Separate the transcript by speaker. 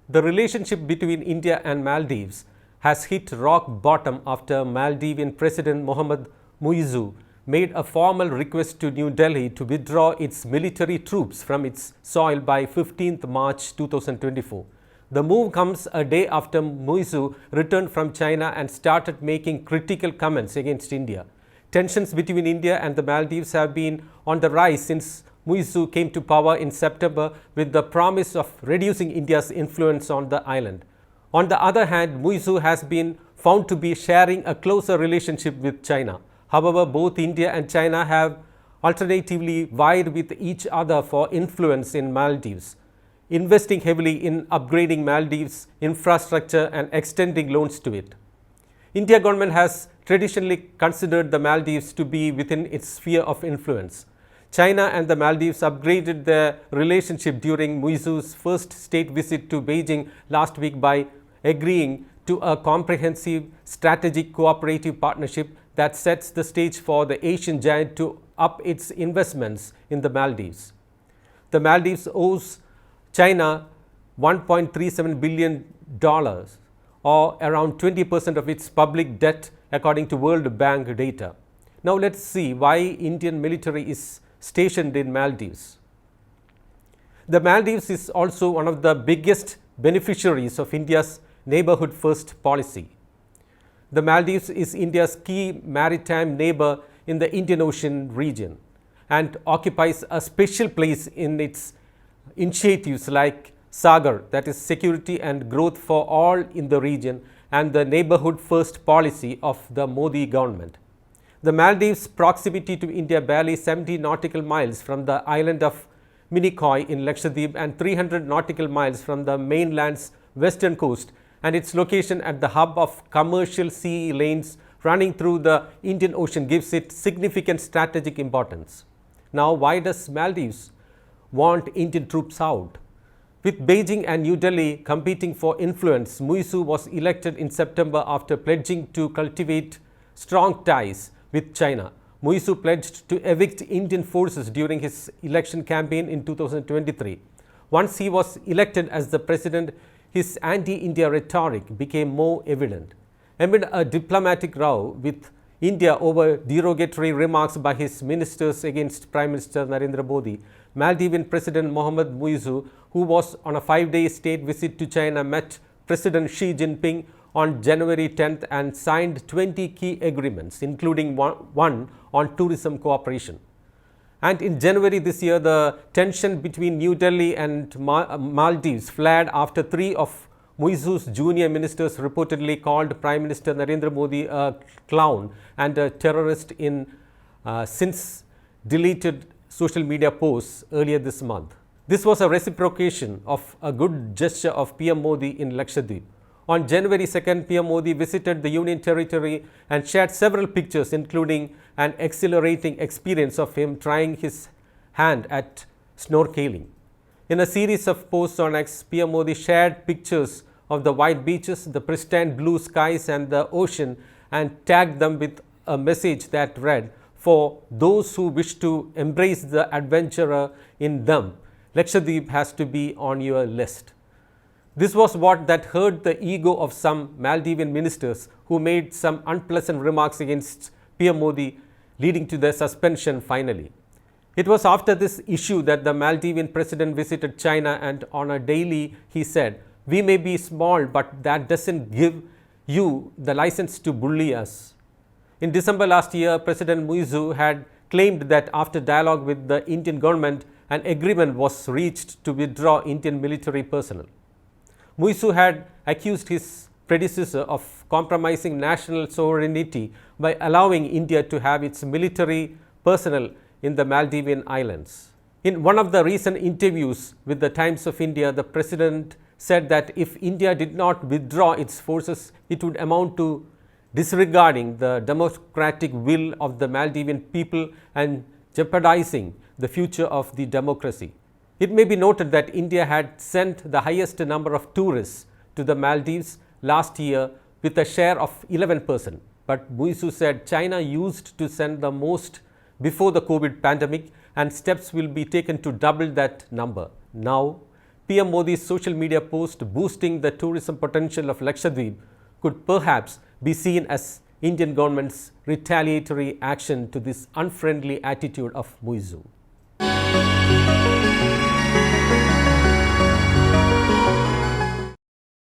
Speaker 1: The relationship between India and Maldives has hit rock bottom after Maldivian President Mohamed Muizzu made a formal request to New Delhi to withdraw its military troops from its soil by 15th March 2024. The move comes a day after Muizzu returned from China and started making critical comments against India. Tensions between India and the Maldives have been on the rise since Muizzu came to power in September with the promise of reducing India's influence on the island. On the other hand, Muizzu has been found to be sharing a closer relationship with China. However, both India and China have alternatively vied with each other for influence in Maldives, investing heavily in upgrading Maldives' infrastructure and extending loans to it. India government has traditionally considered the Maldives to be within its sphere of influence. China and the Maldives upgraded their relationship during Muizzu's first state visit to Beijing last week by agreeing to a comprehensive strategic cooperative partnership that sets the stage for the Asian giant to up its investments in the Maldives. The Maldives owes China $1.37 billion, or around 20% of its public debt, according to World Bank data. Now let's see why Indian military is stationed in Maldives. The Maldives is also one of the biggest beneficiaries of India's neighborhood first policy. The Maldives is India's key maritime neighbor in the Indian Ocean region and occupies a special place in its initiatives like Sagar, that is security and growth for all in the region, and the neighborhood first policy of the Modi government. The Maldives' proximity to India, barely 70 nautical miles from the island of Minicoy in Lakshadweep and 300 nautical miles from the mainland's western coast, and its location at the hub of commercial sea lanes running through the Indian Ocean gives it significant strategic importance. Now, why does Maldives want Indian troops out? With Beijing and New Delhi competing for influence, Muizzu was elected in September after pledging to cultivate strong ties with China. Muizzu pledged to evict Indian forces during his election campaign in 2023. Once he was elected as the president, his anti-India rhetoric became more evident. Amid a diplomatic row with India over derogatory remarks by his ministers against Prime Minister Narendra Modi, Maldivian President Mohamed Muizzu, who was on a 5-day state visit to China, met President Xi Jinping on January 10th and signed 20 key agreements, including one on tourism cooperation. And in January this year, the tension between New Delhi and Maldives flared after 3 of Muizzu's junior ministers reportedly called Prime Minister Narendra Modi a clown and a terrorist in since deleted social media posts earlier this month. This was a reciprocation of a good gesture of PM Modi in Lakshadweep. On January 2nd, PM Modi visited the Union Territory and shared several pictures, including an exhilarating experience of him trying his hand at snorkeling. In a series of posts on X, PM Modi shared pictures of the white beaches, the pristine blue skies and the ocean, and tagged them with a message that read, "For those who wish to embrace the adventurer in them, Lakshadweep has to be on your list." This was what that hurt the ego of some Maldivian ministers who made some unpleasant remarks against PM Modi, leading to their suspension finally. It was after this issue that the Maldivian president visited China, and on a daily he said, "We may be small, but that doesn't give you the license to bully us." In December last year, President Muizzu had claimed that after dialogue with the Indian government, an agreement was reached to withdraw Indian military personnel. Muizzu had accused his predecessor of compromising national sovereignty by allowing India to have its military personnel in the Maldivian islands. In one of the recent interviews with the Times of India, the president said that if India did not withdraw its forces, it would amount to disregarding the democratic will of the Maldivian people and jeopardizing the future of the democracy. It may be noted that India had sent the highest number of tourists to the Maldives last year with a share of 11%. But Muizzu said China used to send the most before the COVID pandemic, and steps will be taken to double that number. Now, PM Modi's social media post boosting the tourism potential of Lakshadweep could perhaps be seen as Indian government's retaliatory action to this unfriendly attitude of Muizzu.